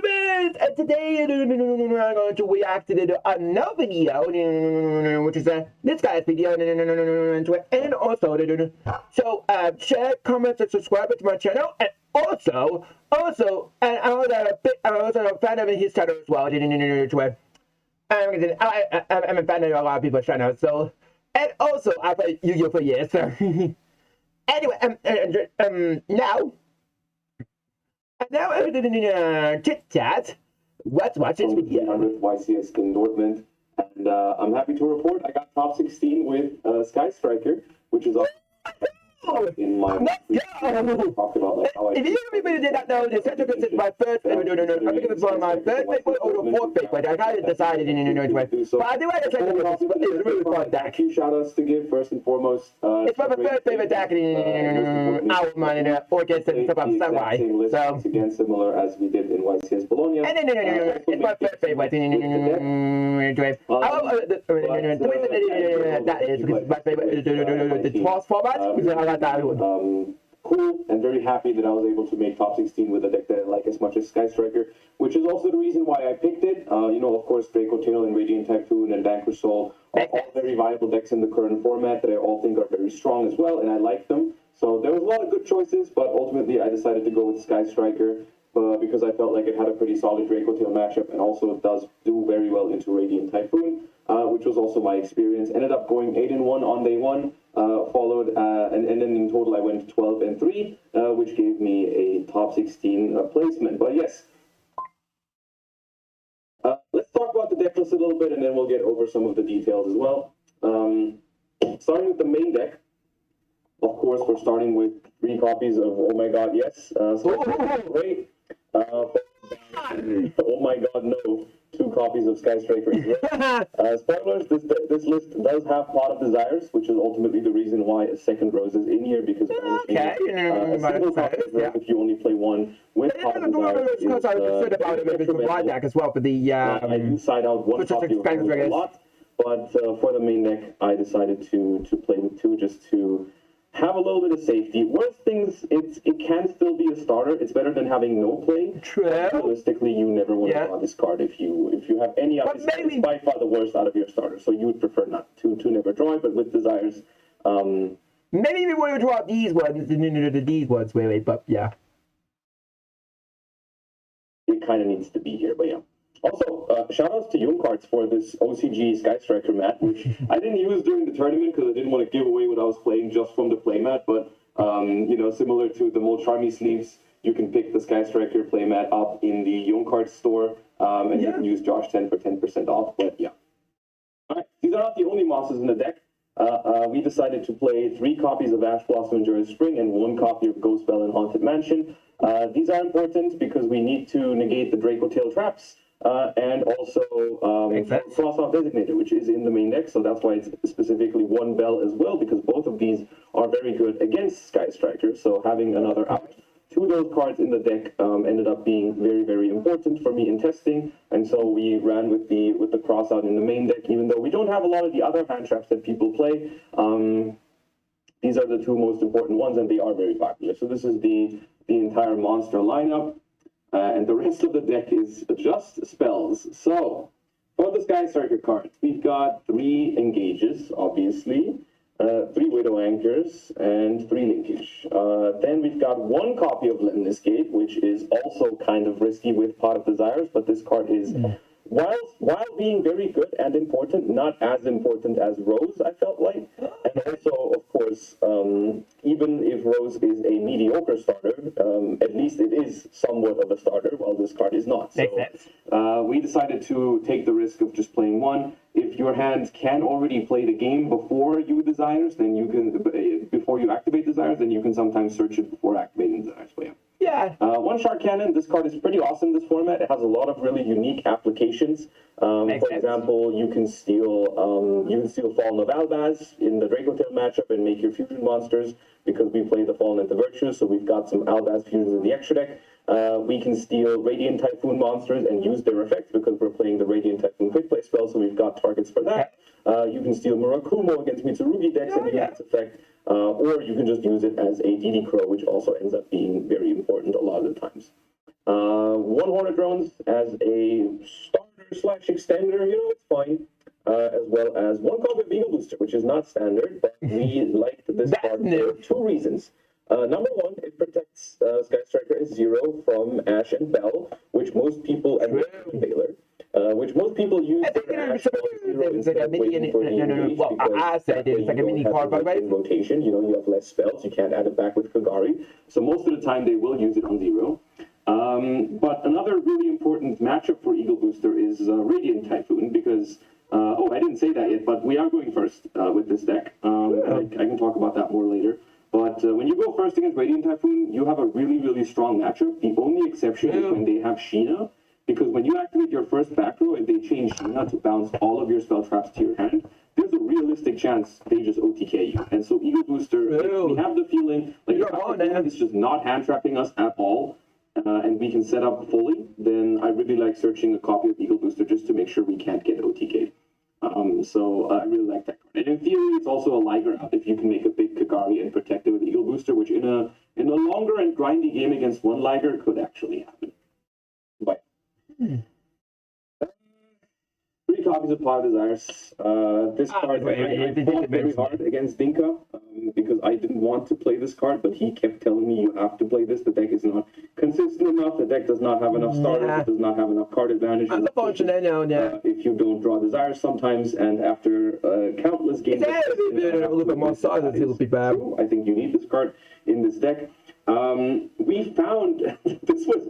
Benjamin! And today I'm going to react to another video, which is this guy's video, and also, so share, comment, and subscribe to my channel, and also, and I'm also a fan of his channel as well. I'm a fan of a lot of people's channels, so, and also I play Yu-Gi-Oh for years. So. Anyway, now I'm chit chat. Let's watch this video. 300th YCS in Dortmund, and I'm happy to report I got top 16 with Sky Striker, which is in my talked about like how if you everybody did not know, this is my first favorite. I think it was one of my third favorite or the fourth favorite. I kind of decided in but I do like it's really fun deck. Few shout outs to give first and foremost. It's my third favorite deck in our mind in Orchid and stuff on Sunrise. So again, similar as we did in YCS Bologna. And it's my third favorite. That is my favorite. The toss format. Cool and very happy that I was able to make top 16 with a deck that I like as much as Sky Striker, which is also the reason why I picked it. Of course, Draco Tail and Radiant Typhoon and Vanquish Soul are all very viable decks in the current format that I all think are very strong as well, and I like them. So there was a lot of good choices, but ultimately I decided to go with Sky Striker because I felt like it had a pretty solid Draco Tail matchup, and also it does do very well into Radiant Typhoon, which was also my experience. Ended up going 8-1 on day one. Followed, and then in total I went 12-3, which gave me a top 16 placement. But yes, let's talk about the deck list a little bit, and then we'll get over some of the details as well. Starting with the main deck, of course, we're starting with 3 copies of Oh My God, Yes. Great. Oh My God, No. 2 copies of Sky Striker. Spoilers, this list does have Pot of Desires, which is ultimately the reason why a second Rose is in here, because a single copy of Rose, if you only play one with Pot of Desires, because I was about it maybe for Blind deck as well, for the I do side out one copy of Rose a lot, but for the main deck, I decided to play with 2 just to have a little bit of safety. Worst things, it can still be a starter. It's better than having no play. True. Realistically, you never want to draw this card if you have any of it. It's by far the worst out of your starter, so you would prefer not to never draw it. But with Desires, maybe you want to draw these ones, really. But yeah, it kind of needs to be here. But yeah. Also, shout outs to Young Cards for this OCG Sky Striker mat, which I didn't use during the tournament because I didn't want to give away what I was playing just from the playmat. But similar to the Molcharmi sleeves, you can pick the Sky Striker playmat up in the Young Cards store, and you can use Josh 10 for 10% off. But yeah, all right, these are not the only mosses in the deck. We decided to play 3 copies of Ash Blossom and Joyous Spring and 1 copy of Ghost Bell and Haunted Mansion. These are important because we need to negate the Draco Tail traps. And also Frost Off Designator, which is in the main deck, so that's why it's specifically 1 bell as well, because both of these are very good against Sky Striker. So having another out to those cards in the deck ended up being very, very important for me in testing, and so we ran with the cross out in the main deck, even though we don't have a lot of the other hand traps that people play. These are the 2 most important ones, and they are very popular. So this is the entire monster lineup. And the rest of the deck is just spells. So, for the Sky Striker cards, we've got 3 Engages, obviously, 3 Widow Anchors, and 3 Linkage. Then we've got 1 copy of Lemnis Gate, which is also kind of risky with Pot of Desires, but this card is, while being very good and important, not as important as Rose, I felt like. And also, of course, even if Rose is a mediocre starter, at least it is somewhat of a starter, while this card is not. So we decided to take the risk of just playing 1. If your hand can already play the game before you Desires, then you can, before you activate Desires, then you can sometimes search it before activating Desires. But yeah. 1 Shark Cannon. This card is pretty awesome, this format. It has a lot of really unique applications. For example, you can steal Fallen of Albaz in the Draco Tail matchup and make your fusion monsters, because we play the Fallen and the Virtues, so we've got some Albaz fusions in the extra deck. We can steal Radiant Typhoon monsters and use their effects because we're playing the Radiant Typhoon quick play spell, so we've got targets for that. You can steal Murakumo against Mitsurugi decks and use its effect, or you can just use it as a DD Crow, which also ends up being very important a lot of the times. one Hornet Drones as a starter/extender, it's fine. As well as one copy of Eagle Booster, which is not standard, but we liked this card for two reasons. Number one, it protects Sky Striker as 0 from Ash and Bell, which most people, and Baylor, which most people use their Ash Bell 0 instead of waiting for the engage, I said it's like a mini card, but in rotation, you have less spells, you can't add it back with Kagari, so most of the time they will use it on 0. But another really important matchup for Eagle Booster is Radiant Typhoon, because I didn't say that yet, but we are going first with this deck. I can talk about that more later. But when you go first against Radiant Typhoon, you have a really, really strong matchup. The only exception is when they have Sheena, because when you activate your first back row and they change Sheena to bounce all of your spell traps to your hand, there's a realistic chance they just OTK you. And so Eagle Booster, if we have the feeling like it's just not hand trapping us at all, and we can set up fully, then I really like searching a copy of Eagle Booster just to make sure we can't get OTK'd. So I really like that card. And in theory, it's also a Liger out if you can make a big Kagari and protect it with Eagle Booster, which in a longer and grindy game against one Liger could actually happen. But 3 copies of Power Desires. This card, I fought very hard against Dinka because I didn't want to play this card, but he kept telling me you have to play this. The deck is not consistent enough. The deck does not have enough starters. It does not have enough card advantage. Unfortunately, if you don't draw Desires sometimes, and after countless games, a little bit more size, it'll be bad. I think you need this card in this deck. We found this was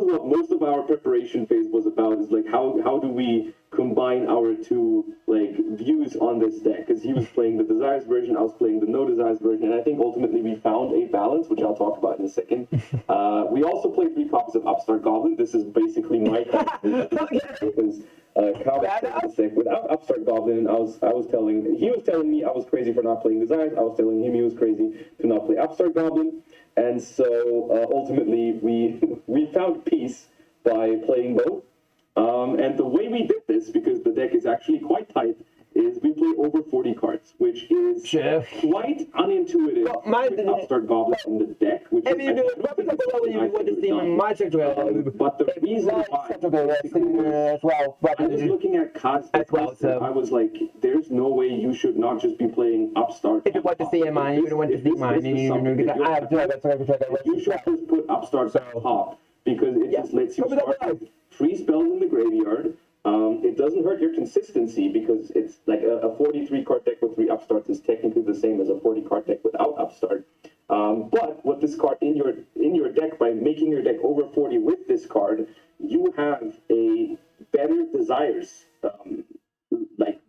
what most of our preparation phase was about, is like how do we combine our two views on this deck, because he was playing the Desires version, I was playing the no Desires version, and I think ultimately we found a balance, which I'll talk about in a second. We also played 3 copies of Upstart Goblin. This is basically my because without Upstart Goblin, he was telling me I was crazy for not playing Desires. I was telling him he was crazy to not play Upstart Goblin. And so ultimately we found peace by playing both. And the way we did this, because the deck is actually quite tight, is we play over 40 cards, which is quite unintuitive with Upstart Goblin in the deck, which but the reason why I was looking at cards I was like, there's no way you should not just be playing Upstart. If you want to see mine, you don't want to see mine. You should just put Upstart on top, because it just lets you start 3 spells in the graveyard. It doesn't hurt your consistency, because it's like a 43 card deck with 3 upstarts is technically the same as a 40 card deck without upstart. But with this card in your deck, by making your deck over 40 with this card, you have a better Desires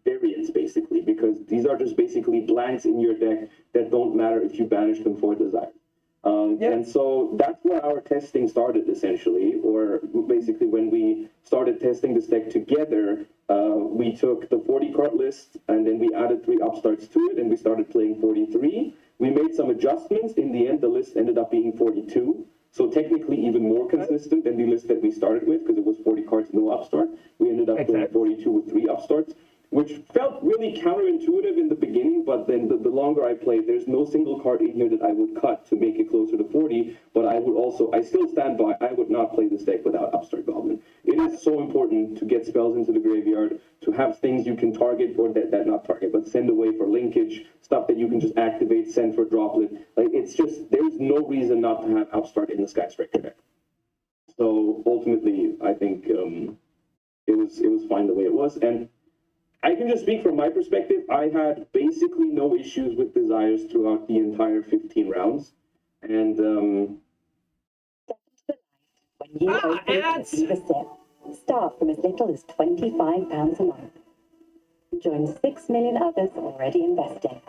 variance basically, because these are just basically blanks in your deck that don't matter if you banish them for Desires. And so that's where our testing started, essentially, or basically when we started testing this deck together, we took the 40 card list and then we added 3 upstarts to it, and we started playing 43. We made some adjustments. In the end, the list ended up being 42. So technically even more consistent than the list that we started with, because it was 40 cards, no upstart. We ended up playing 42 with 3 upstarts, which felt really counterintuitive in the beginning, but then the longer I played, there's no single card in here that I would cut to make it closer to 40, but I still stand by, I would not play this deck without Upstart Goblin. It is so important to get spells into the graveyard, to have things you can target, or that not target, but send away for linkage, stuff that you can just activate, send for droplet. It's just, there's no reason not to have Upstart in the Sky Striker deck. So ultimately, I think it was fine the way it was, and I can just speak from my perspective. I had basically no issues with Desires throughout the entire 15 rounds. And when you open a set, start from as little as £25 a month. Join 6 million others already investing.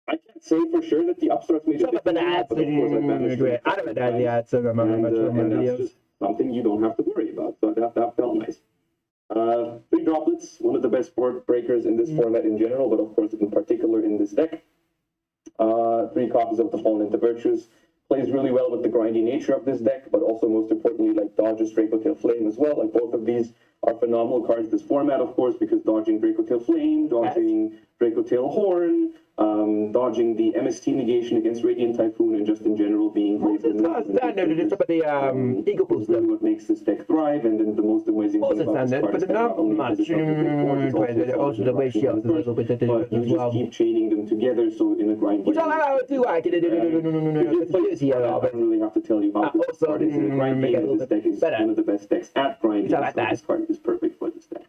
I can't say for sure that the upstarts made a difference, but of course I managed to and that's just something you don't have to worry about. So that felt nice. 3 droplets, one of the best board breakers in this format in general, but of course in particular in this deck. 3 copies of the Fallen into Virtues. Plays really well with the grindy nature of this deck, but also most importantly dodges Dracotail Flame as well. Both of these are phenomenal cards this format, of course, because dodging Dracotail Flame, dodging Dracotail Horn, dodging the MST negation against Radiant Typhoon, and just in general being great. It's not standard, it's up at the Eagle It's Booster. really what makes this deck thrive, and then the most amazing thing about this Standard, card but is that not only much. does it help with boards, Also the ratio is a little bit but you as just well. keep chaining them together, so in a grind Which game, I do like it. if you play this card, I don't really have to tell you how good this card is. In a grind game, this deck is one of the best decks at grind game, so this card is perfect for this deck.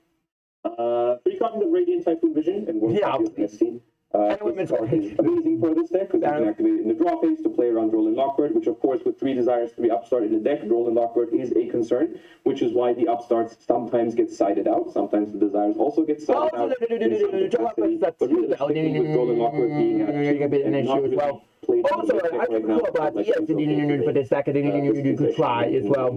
3 copies of Radiant Typhoon Vision and 1 copy of MST. This card is amazing for this deck because you can activate it in the draw phase to play around Droll and Lockbird, which of course with 3 desires, 3 upstart in the deck, Droll and Lockbird is a concern, which is why the upstarts sometimes get sided out. Sometimes the desires also get sided out. But realistically, with Droll and Lockbird being at 2 and not really played in the deck right now, but the second you could try as well.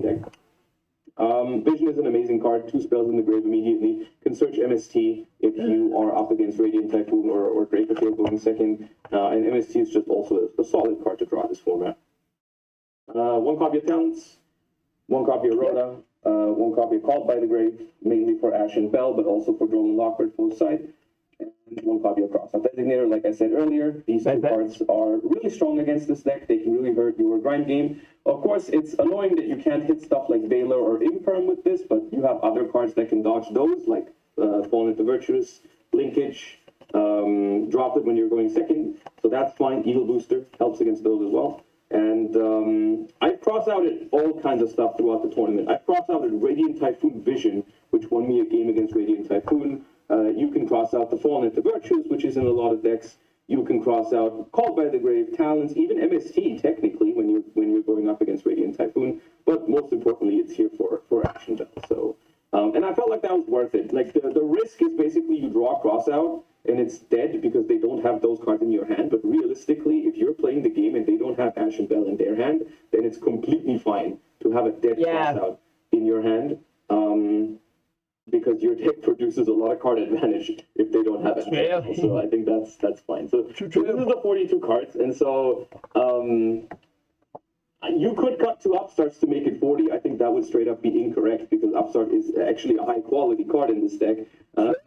Vision is an amazing card. 2 spells in the grave immediately. Can search MST if you are up against Radiant Typhoon or Dracotail going second. And MST is just also a solid card to draw this format. 1 copy of Talents, 1 copy of Rhoda, 1 copy of Called by the Grave, mainly for Ash and Bell, but also for Droll and Lockbird both side. And 1 copy of Cross. Designator, like I said earlier, these 2 cards are really strong against this deck. They can really hurt your grind game. Of course, it's annoying that you can't hit stuff like Valor or Imperm with this, but you have other cards that can dodge those, like Fallen into Virtuous, Linkage, Drop It when you're going second. So that's fine. Eagle Booster helps against those as well. And I've cross-outed all kinds of stuff throughout the tournament. I've cross-outed Radiant Typhoon Vision, which won me a game against Radiant Typhoon. You can cross out the Fallen into Virtues, which is in a lot of decks. You can cross out Called by the Grave, Talents, even MST technically when you're going up against Radiant Typhoon. But most importantly, it's here for Action Bell. So, and I felt like that was worth it. Like the risk is basically you draw a cross out and it's dead because they don't have those cards in your hand. But realistically, if you're playing the game and they don't have Ash and Bell in their hand, then it's completely fine to have a dead cross out in your hand. Because your deck produces a lot of card advantage if they don't have it. So I think that's fine. So this is the 42 cards, and so you could cut 2 upstarts to make it 40. I think that would straight up be incorrect because upstart is actually a high quality card in this deck.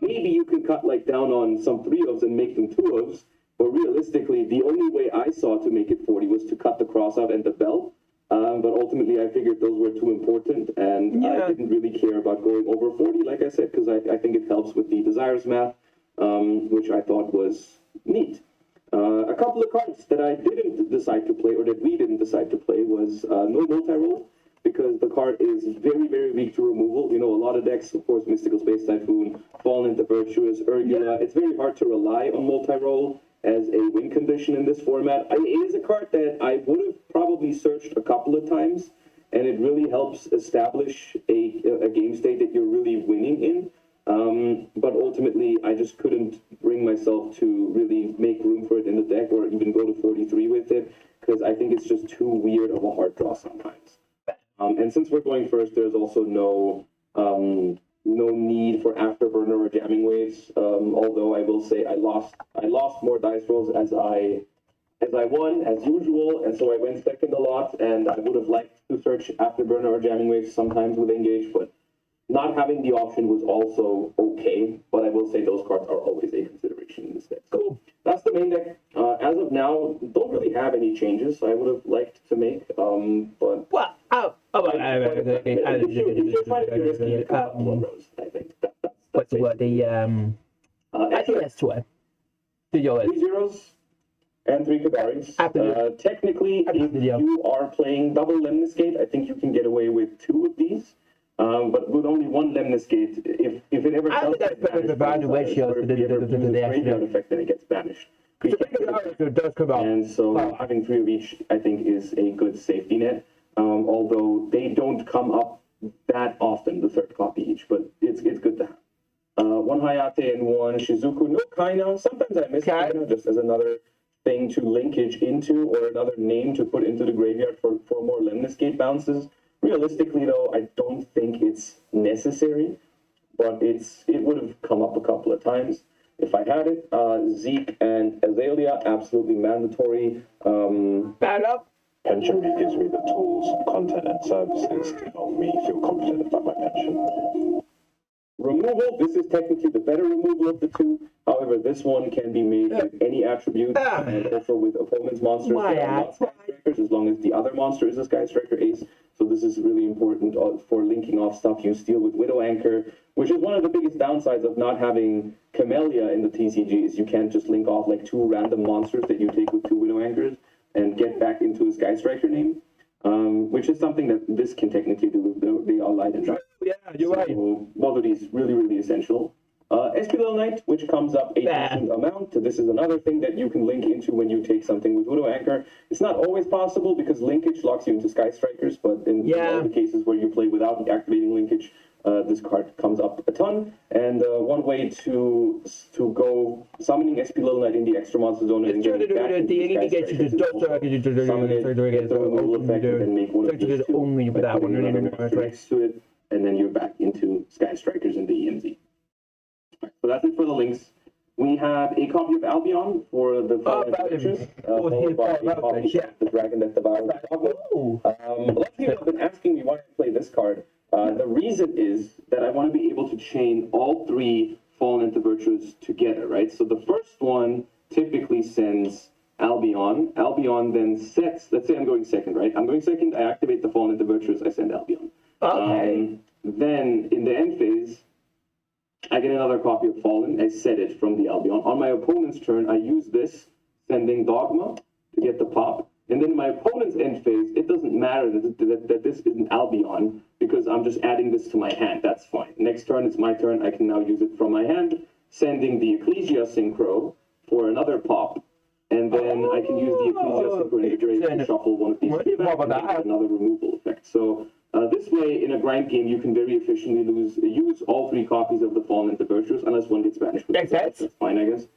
Maybe you can cut like down on some 3-ofs and make them 2-ofs, but realistically, the only way I saw to make it 40 was to cut the cross out and the bell. But ultimately, I figured those were too important, and I didn't really care about going over 40, like I said, because I think it helps with the desires math, which I thought was neat. A couple of cards that I didn't decide to play, or that we didn't decide to play, was no multi-roll, because the card is very, very weak to removal. You know, a lot of decks, of course, Mystical Space Typhoon, Fallen into Virtuous, Urgula. It's very hard to rely on multi-roll as a win condition in this format. It is a card that I would have probably searched a couple of times, and it really helps establish a game state that you're really winning in. But ultimately, I just couldn't bring myself to really make room for it in the deck or even go to 43 with it, because I think it's just too weird of a hard draw sometimes. And since we're going first, there's also no need for afterburner or jamming waves. Although I will say I lost more dice rolls as I won as usual, and so I went second a lot. And I would have liked to search afterburner or jamming waves sometimes with engage, but not having the option was also okay. But I will say those cards are always a consideration in this deck. So that's the main deck. As of now, don't really have any changes I would have liked to make. But what's the word? The yes to it. 3 zeros and 3 Kabaris. Technically, if you are playing double Lemniscate, I think you can get away with 2 of these. But with only 1 Lemniscate, if it ever comes to the graveyard effect, then it gets banished. And so having 3 of each, I think, is a good safety net. Although they don't come up that often, the 3rd copy each, but it's good to have. 1 Hayate and 1 Shizuku. No Kaina. Sometimes I miss Kaina just as another thing to linkage into, or another name to put into the graveyard for more Lemniscate bounces. Realistically, though, I don't think it's necessary, but it would have come up a couple of times if I had it. Zeke and Azalea, absolutely mandatory. Bad up. Pension gives me the tools, content, and services to help me feel confident about my pension. Removal, this is technically the better removal of the two. However, this one can be made with any attribute and also with opponent's monsters that are not Sky Strikers, as long as the other monster is a Sky Striker ace. So this is really important for linking off stuff you steal with Widow Anchor, which is one of the biggest downsides of not having Camellia in the TCG, is you can't just link off like two random monsters that you take with two Widow Anchors and get back into a Sky Striker name, which is something that this can technically do with the Allied and Dark. Yeah, you're right. Both of these really, really essential. SP Little Knight, which comes up a decent amount. This is another thing that you can link into when you take something with Widow Anchor. It's not always possible because linkage locks you into Sky Strikers, but in all the cases where you play without activating linkage, this card comes up a ton. And one way to go summoning SP Little Knight in the extra monster zone and getting it back into Sky Strikers is also summon it, get the removal effect, and then make one of these two, only with that one next to it, and then you're back into Sky Strikers in the EMZ. So that's it for the links. We have a copy of Albion for the Fallen Adventures, followed by a copy of The Dragon That Devoured the Dogwood. A lot of people have been asking me why I play this card. The reason is that I want to be able to chain all three Fallen into Virtues together, right? So the first one typically sends Albion. Albion then sets, let's say I'm going second, right? I'm going second, I activate the Fallen into Virtues, I send Albion. Then in the end phase, I get another copy of Fallen, I set it from the Albion. On my opponent's turn, I use this, sending Dogma to get the pop. And then in my opponent's end phase, it doesn't matter that this isn't Albion, because I'm just adding this to my hand. That's fine. Next turn, it's my turn. I can now use it from my hand, sending the Ecclesia Synchro for another pop. And then I can use the Ecclesia Synchro in the grave to shuffle one of these two back and get another removal effect. So this way, in a grind game, you can very efficiently use all three copies of the Fallen into Virtues, unless one gets banished. That's fine, I guess.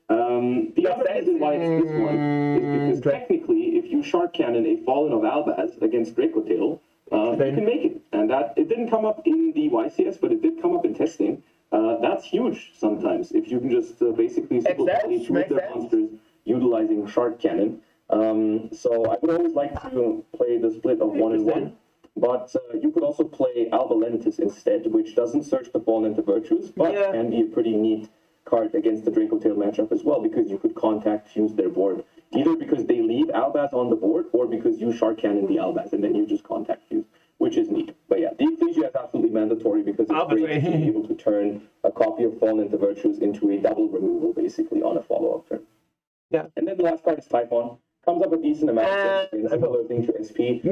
The other reason why it's this one is because technically, if you Shark Cannon a Fallen of Albaz against Draco Tail, you can make it. And that it didn't come up in the YCS, but it did come up in testing. That's huge sometimes, if you can just basically simply shoot their monsters utilizing Shark Cannon. So I would always like to play the split of 1 and 1. But you could also play Alba Lenitus instead, which doesn't search the Fallen into Virtues, but can be a pretty neat card against the Draco Tail matchup as well, because you could contact fuse their board, either because they leave Albaz on the board, or because you Shark Cannon the Albaz, and then you just contact fuse, which is neat. But yeah, the Ecclesia is absolutely mandatory, because it's great to be able to turn a copy of Fallen into Virtues into a double removal, basically, on a follow-up turn. Yeah. And then the last card is Typhon. Comes up a decent amount of similar thing to SP.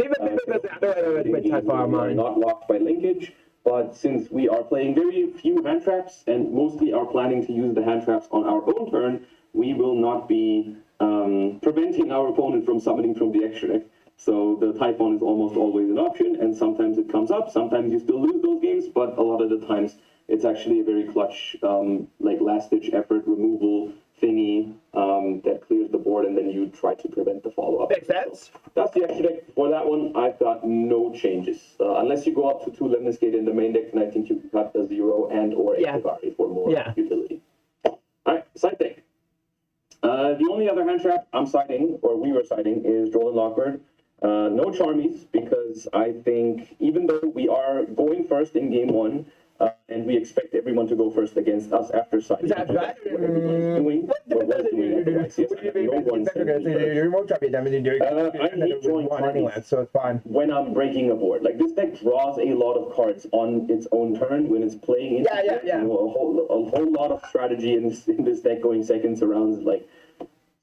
Are not locked by linkage, but since we are playing very few hand traps and mostly are planning to use the hand traps on our own turn, we will not be preventing our opponent from summoning from the extra deck. So the Typhon is almost always an option, and sometimes it comes up, sometimes you still lose those games, but a lot of the times it's actually a very clutch, like last-ditch effort removal thingy that clears the board, and then you try to prevent the follow-up. Makes sense. So that's the extra deck. For that one, I've got no changes. Unless you go up to 2 Lemnis Gate in the main deck, and I think you can cut a 0 and or a Kagari for more utility. Alright, side deck. The only other hand trap I'm siding, or we were siding, is Droll and Lockbird. No Charmies, because I think even though we are going first in game 1, and we expect everyone to go first against us after siding. Is that right? What everyone's doing, or was doing at the YCS. No one's I hate drawing cards so it's fine. when I'm breaking a board. Like, this deck draws a lot of cards on its own turn when it's playing into it. You know, a whole lot of strategy in this deck going second surrounds, like,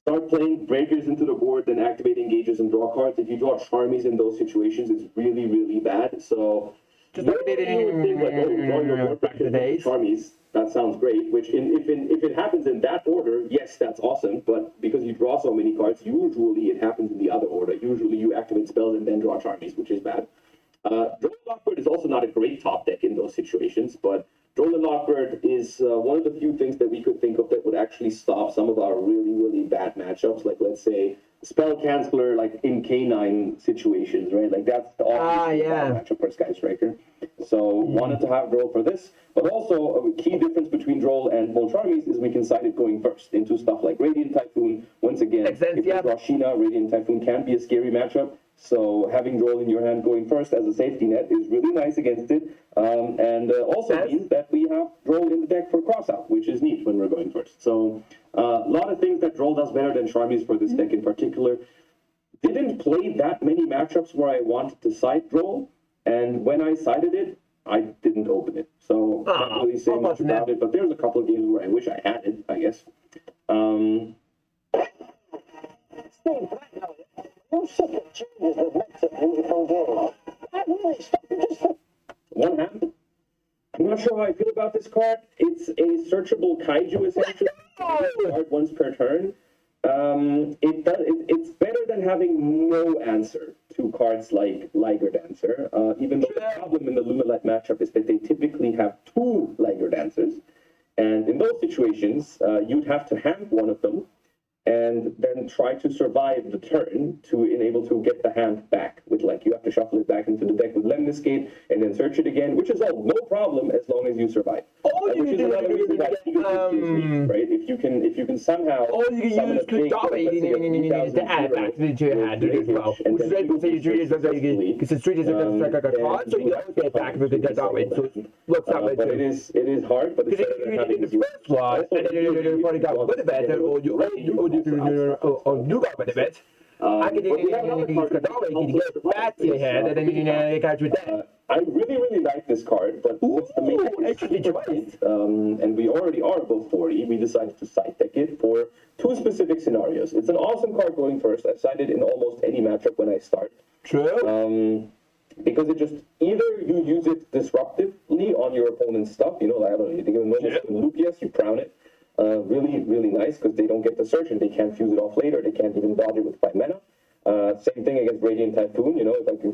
start playing breakers into the board, then activate engages and draw cards. If you draw Charmies in those situations, it's really, really bad. So you would think, like, oh, draw your board breakers into Charmies. That sounds great. Which, if it happens in that order, yes, that's awesome. But because you draw so many cards, usually it happens in the other order. Usually you activate spells and then draw Charmies, which is bad. Droll and Lockbird is also not a great top deck in those situations, but Droll and Lockbird is one of the few things that we could think of that would actually stop some of our really, really bad matchups. Like, let's say, Spell Canceller, like in K9 situations, right? Like, that's the obvious matchup for Sky Striker. So, wanted to have Droll for this. But also, a key difference between Droll and Molcharmies is we can side it going first into stuff like Radiant Typhoon. Once again, if you draw Sheena, Radiant Typhoon can be a scary matchup. So having Droll in your hand going first as a safety net is really nice against it, and also means that we have Droll in the deck for crossout, which is neat when we're going first. So a lot of things that Droll does better than Charmies for this deck in particular. Didn't play that many matchups where I wanted to side Droll, and when I sided it, I didn't open it. So can't really say much about it, but there's a couple of games where I wish I had it, I guess. One hand. I'm not sure how I feel about this card. It's a searchable kaiju, essentially. Card once per turn. It's better than having no answer to cards like Liger Dancer, even though the problem in the Lunalight matchup is that they typically have two Liger Dancers. And in those situations, you'd have to hand one of them and then try to survive the turn to enable to get the hand back with, like, you have to shuffle it back into the deck with Lemniscate and then search it again, which is all no problem as long as you survive. Which is another reason that right? If you can somehow summon a big, to add back to your hand as well. Which is able to say because the street is like a card, so you can always get back with the dead that way. So looks that way too. But it is hard, but it's better than having the first slot, and then you probably got a bit better, or you got a bit better. I can get it back to your head, and then you catch with that. I really like this card, but since the main and we already are above 40, we decided to side deck it for two specific scenarios. It's an awesome card going first. I've sided in almost any matchup when I start. True. Because it just, either you use it disruptively on your opponent's stuff, you know, like, I don't know, you think of a normal Lupias, you crown it. Really nice, because they don't get the search and they can't fuse it off later. They can't even dodge it with 5 mana. Same thing against Radiant Typhoon, you know, like you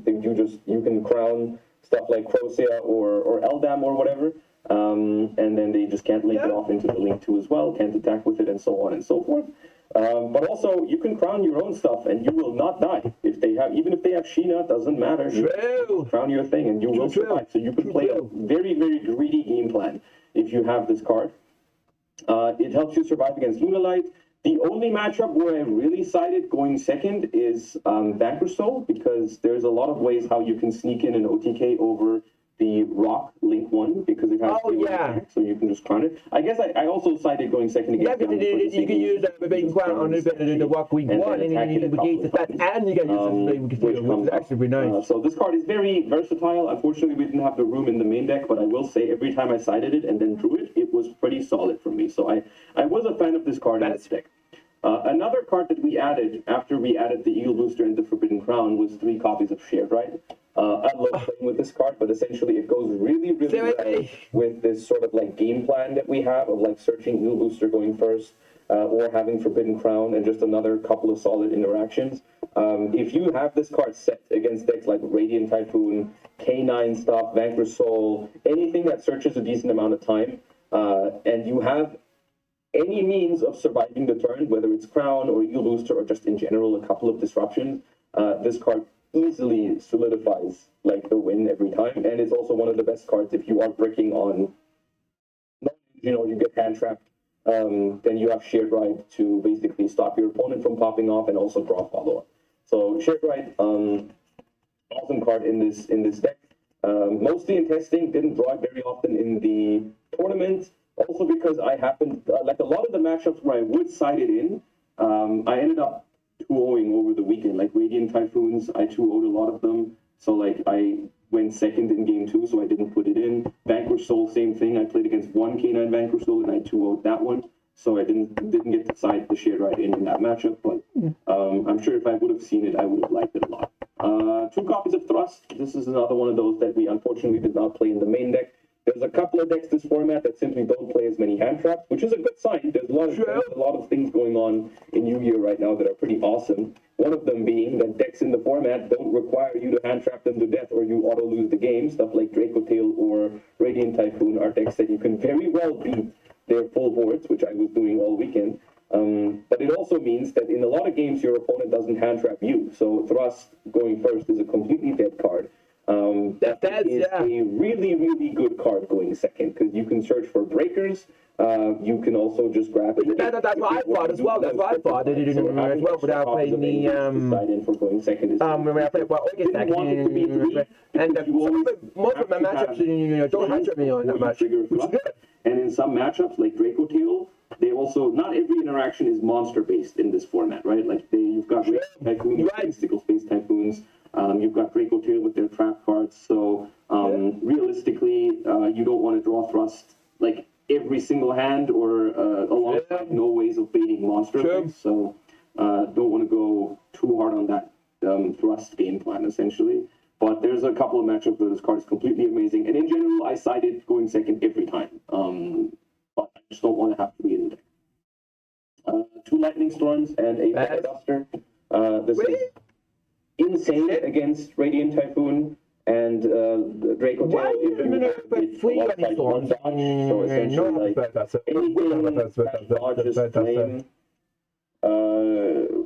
can crown stuff like Crocea or Eldam or whatever, and then they just can't link it off into the Link 2 as well, can't attack with it, and so on and so forth. But also, you can crown your own stuff and you will not die. Even if they have Sheena, doesn't matter. You crown your thing and you will survive. So you can play a very greedy game plan if you have this card. It helps you survive against Lunalight. The only matchup where I really sided going second is Vanquish Soul, because there's a lot of ways how you can sneak in an OTK over the Rock Link 1, because it has attack, so you can just crown it. I guess I also sided going second against you can use the big crown on the Rock Link 1, and then you can engage that, and you can use this, which is actually really nice. So this card is very versatile. Unfortunately, we didn't have the room in the main deck, but I will say every time I sided it and then drew it, it was pretty solid for me. So I was a fan of this card in this deck. Another card that we added after we added the Eagle Booster and the Forbidden Crown was 3 copies of Shared Right. I love playing with this card, but essentially it goes really well with this sort of like game plan that we have of like searching Eagle Booster going first, or having Forbidden Crown and just another couple of solid interactions. If you have this card set against decks like Radiant Typhoon, K9 stuff, Vanquish Soul, anything that searches a decent amount of time, and you have any means of surviving the turn, whether it's Crown or Eagle Booster or just in general a couple of disruptions, this card easily solidifies like the win every time, and it's also one of the best cards if you are bricking on, you know, you get hand trapped, then you have Shared Right to basically stop your opponent from popping off and also draw follow-up. So Shared Right, awesome card in this deck. Mostly in testing, didn't draw it very often in the tournament. Also because I happened, like a lot of the matchups where I would side it in, I ended up 2-0ing over the weekend. Like Radiant Typhoons, I 2-0'd a lot of them. So like I went second in game 2, so I didn't put it in. Vanquish Soul, same thing. I played against one K9 Vanquish Soul and I 2-0'd that one. So I didn't get to side the Shared Right in that matchup, but I'm sure if I would have seen it, I would have liked it a lot. 2 copies of Thrust. This is another one of those that we unfortunately did not play in the main deck. There's a couple of decks this format that simply don't play as many hand traps, which is a good sign. There's a lot of things going on in Yu-Gi-Oh right now that are pretty awesome. One of them being that decks in the format don't require you to hand trap them to death or you auto lose the game. Stuff like Draco Tail or Radiant Typhoon are decks that you can very well beat their full boards, which I was doing all weekend. But it also means that in a lot of games your opponent doesn't hand trap you. So Thrust going first is a completely dead card. That is a really, really good card going second, because you can search for breakers. You can also just grab it. That's what I thought as well. That's what I thought. They didn't as well without playing the going second. when I played well, August second, and most of my matchups, don't hatch me on that much, which is good. And in some matchups, like Draco Tail, they also, not every interaction is monster based in this format, right? Like you've got Typhoon, Sickle Space Typhoons. You've got Draco Tail with their trap cards. So realistically, you don't want to draw thrust like every single hand or alongside no ways of baiting monster effects. So don't want to go too hard on that thrust game plan essentially. But there's a couple of matchups where this card is completely amazing. And in general, I sided going second every time. But I just don't want to have to be in the deck. 2 Lightning Storms and a Mega Duster. This is insane against Radiant Typhoon and Draco Tail. Why but 3 Lightning Storms? So essentially, like anything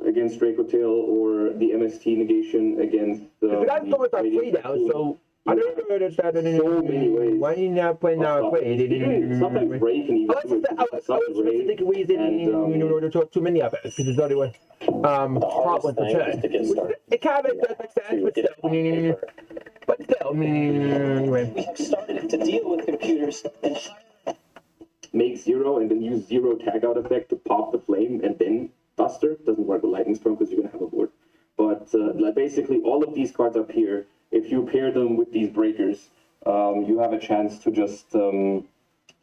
against Draco Tail or the MST negation against the guys don't are free now, so I don't understand so many ways. why you not playing now play. They didn't sometimes break and even I was think reason to talk too many of it because there's only one hot one to turn. It kind of makes sense, but still, anyway. We have started to deal with computers and make 0 and then use 0 tag out effect to pop the flame and then Duster. Doesn't work with Lightning Storm because you're going to have a board. But like basically all of these cards up here, if you pair them with these breakers, you have a chance to just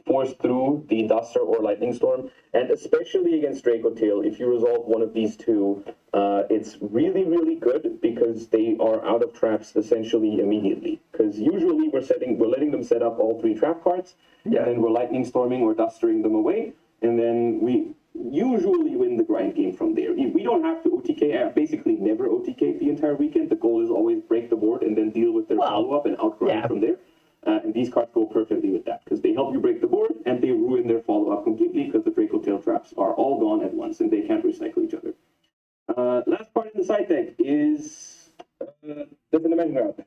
force through the Duster or Lightning Storm. And especially against Draco Tail, if you resolve one of these two, it's really, really good because they are out of traps essentially immediately. Because usually we're letting them set up all 3 trap cards, and then we're Lightning Storming or Dustering them away, and then we usually win the grind game from there. We don't have to OTK. I basically never OTK the entire weekend. The goal is always break the board and then deal with their follow-up and outgrind from there. And these cards go perfectly with that because they help you break the board and they ruin their follow-up completely because the Draco Tail traps are all gone at once and they can't recycle each other. Last part in the side deck is the Dimension Route.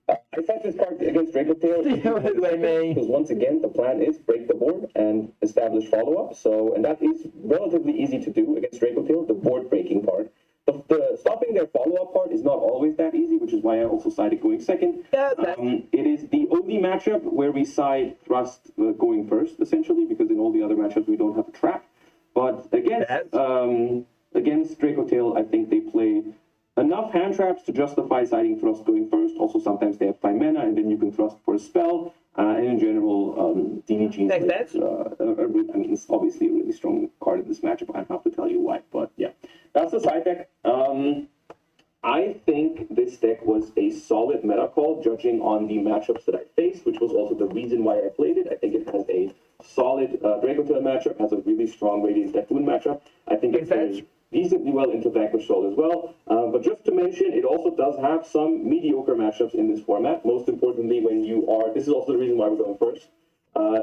I set this card against Draco Tail because once again the plan is break the board and establish follow-up. So, and that is relatively easy to do against Draco Tail, the board breaking part. The stopping their follow-up part is not always that easy, which is why I also sided going second. It is the only matchup where we side thrust going first, essentially, because in all the other matchups we don't have a trap. But against Draco Tail, I think they play enough hand traps to justify siding thrust going first. Also, sometimes they have 5 mana, and then you can thrust for a spell. And in general, DDG I mean, it's obviously a really strong card in this matchup. I don't have to tell you why, but yeah. That's the side deck. I think this deck was a solid meta call, judging on the matchups that I faced, which was also the reason why I played it. I think it has a solid Draco Tail matchup, has a really strong Radiant Typhoon matchup. I think it plays decently well into Vanquish Soul as well. But just to mention, it also does have some mediocre matchups in this format. Most importantly, when you are, this is also the reason why we're going first,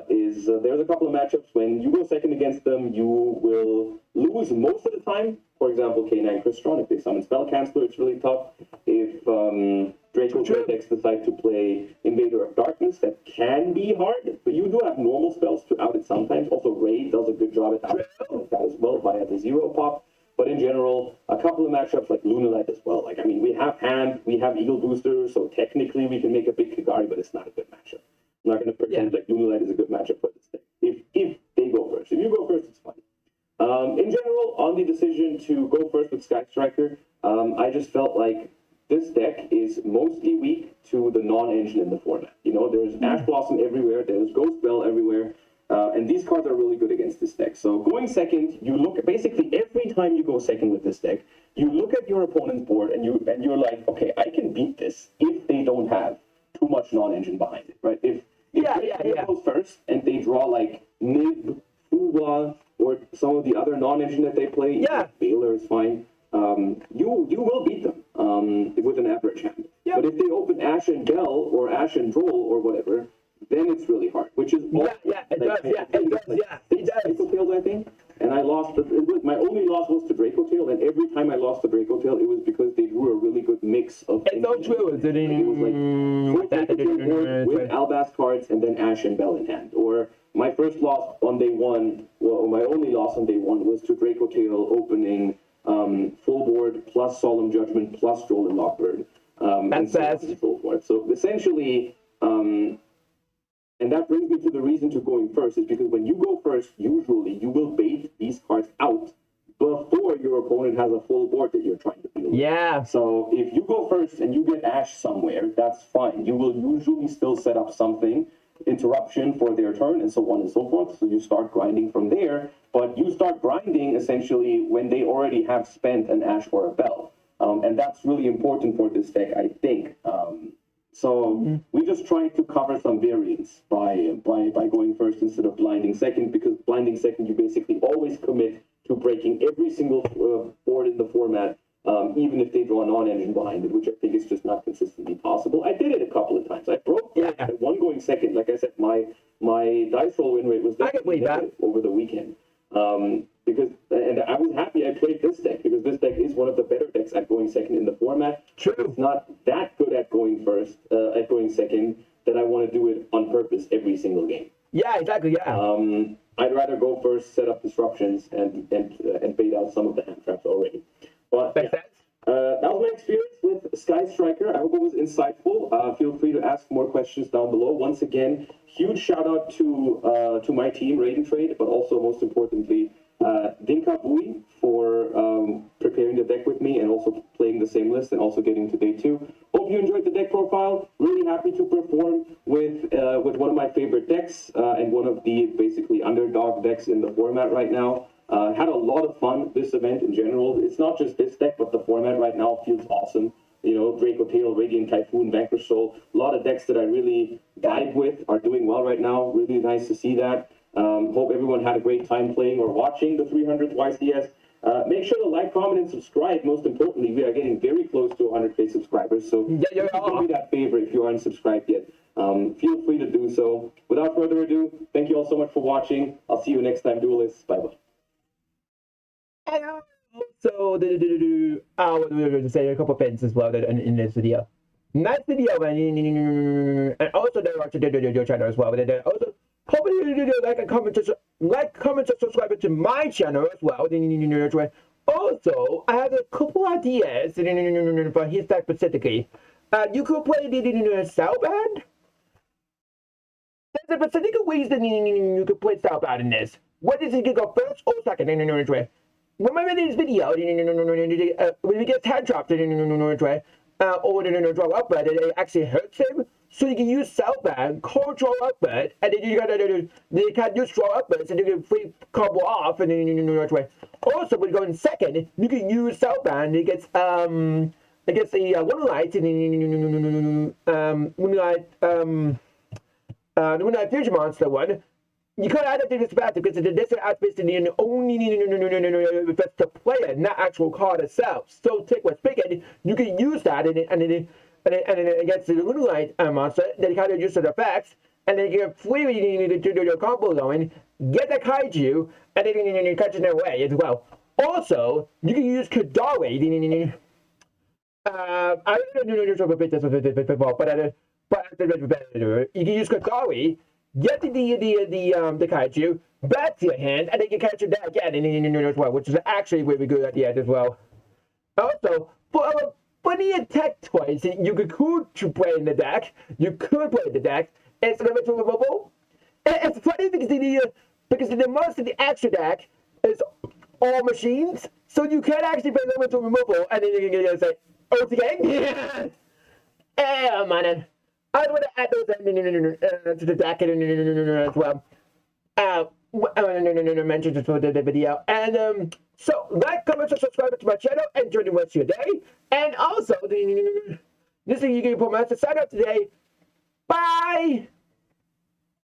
there's a couple of matchups when you go second against them, you will lose most of the time. For example, K9 Crystron, if they summon Spell Canceller, it's really tough. If Draco Tail decks decide to play Invader of Darkness, that can be hard, but you do have normal spells to out it sometimes. Also, Raid does a good job at outing that as well via the 0 pop. But in general, a couple of matchups like Lunalight as well. Like, I mean, we have Hand, we have Eagle Booster, so technically we can make a big Kigari, but it's not a good matchup. I'm not going to pretend like Lunalight is a good matchup for this thing. If they go first. If you go first, it's fine. In general, on the decision to go first with Sky Striker, I just felt like this deck is mostly weak to the non-engine in the format. You know, there's Ash Blossom everywhere, there's Ghost Bell everywhere, and these cards are really good against this deck. So going second, you look at basically every time you go second with this deck, you look at your opponent's board and you're like, okay, I can beat this if they don't have too much non-engine behind it, right? If they goes first and they draw like Nib, Fuwa, or some of the other non-engine that they play, Baylor is fine. You will beat them with an average hand. But if they open Ash and Bell or Ash and Droll or whatever, then it's really hard. Which is it does. Draco Tails, I think. And I lost. My only loss was to Draco Tail, and every time I lost to Draco Tail, it was because they drew a really good mix mix of It's so true. it was like with Albas cards and then Ash and Bell in hand. Or my first loss on day one, well, my only loss on day one was to Draco Tail opening full board plus Solemn Judgment plus Droll and Lockbird. That's fast. So essentially, and that brings me to the reason to going first is because when you go first, usually you will bait these cards out before your opponent has a full board that you're trying to deal with. Yeah. So if you go first and you get Ash somewhere, that's fine. You will usually still set up something, interruption for their turn and so on and so forth. So you start grinding from there, but you start grinding essentially when they already have spent an Ash or a Bell. And that's really important for this deck, I think. We just try to cover some variance by going first instead of blinding second, because blinding second, you basically always commit to breaking every single board in the format, even if they draw a non-engine behind it, which I think is just not consistently possible. I did it a couple of times. I broke one going second. Like I said, my dice roll win rate was definitely over the weekend. And I was happy I played this deck, because this deck is one of the better decks at going second in the format. True. It's not that good at going first, at going second, that I want to do it on purpose every single game. Yeah, exactly. Yeah. I'd rather go first, set up disruptions, and bait out some of the hand traps already. But Makes sense. that was my experience with Sky Striker. I hope it was insightful. Feel free to ask more questions down below. Once again, huge shout out to my team, Raiden Trade, but also most importantly, Dinka Bui for preparing the deck with me and also playing the same list and also getting to day 2. Hope you enjoyed the deck profile. Really happy to perform with one of my favorite decks and one of the basically underdog decks in the format right now. Had a lot of fun this event in general. It's not just this deck, but the format right now feels awesome. You know, Draco Tail, Radiant Typhoon, Vanquish Soul, a lot of decks that I really vibe with are doing well right now. Really nice to see that. Hope everyone had a great time playing or watching the 300th YCS. Make sure to like, comment, and subscribe. Most importantly, we are getting very close to 100K subscribers, so do me that favor if you aren't subscribed yet. Feel free to do so. Without further ado, thank you all so much for watching. I'll see you next time, duelists. Bye-bye. So, I want to say a couple of things as well in this video. Nice video, and also they watch your channel as well. And also, hopefully you like, comment, and subscribe to my channel as well. Also, I have a couple ideas for his deck specifically. You could play the Southbound. There's a specific reason you could play Southbound in this. What is it? You go first or second? Remember this video, when you get hand dropped, or draw up, but it actually hurts him. So you can use Southbound, call draw up, and then you can use draw up, and you can free combo off, and then also when you go in second, you can use Southbound against the Moonlight Future Monster one. You could add it to this battle because this is basically only affects the player, not actual card itself. So take what's speaking, you can use that and against the Moonlight monster, then you kind of use the effects, and then you can freely do your combo going, get the kaiju, and then you catch it away as well. Also, you can use Kadari. I don't know but you can use Kadari. Get the kaiju back to your hand, and then you catch it again as well, which is actually really good at the end as well. Also, for a funny attack twice, you could play in the deck. It's limited removal. It's funny because the most of the extra deck is all machines, so you can actually play limited removal, and then you can say, okay, yeah, man. I want to add those to the deck as well. Mention it for the video. And so, like, comment, and subscribe to my channel. Enjoy the rest of your day. And also, this is Yu-Gi-Oh! Sign up today. Bye!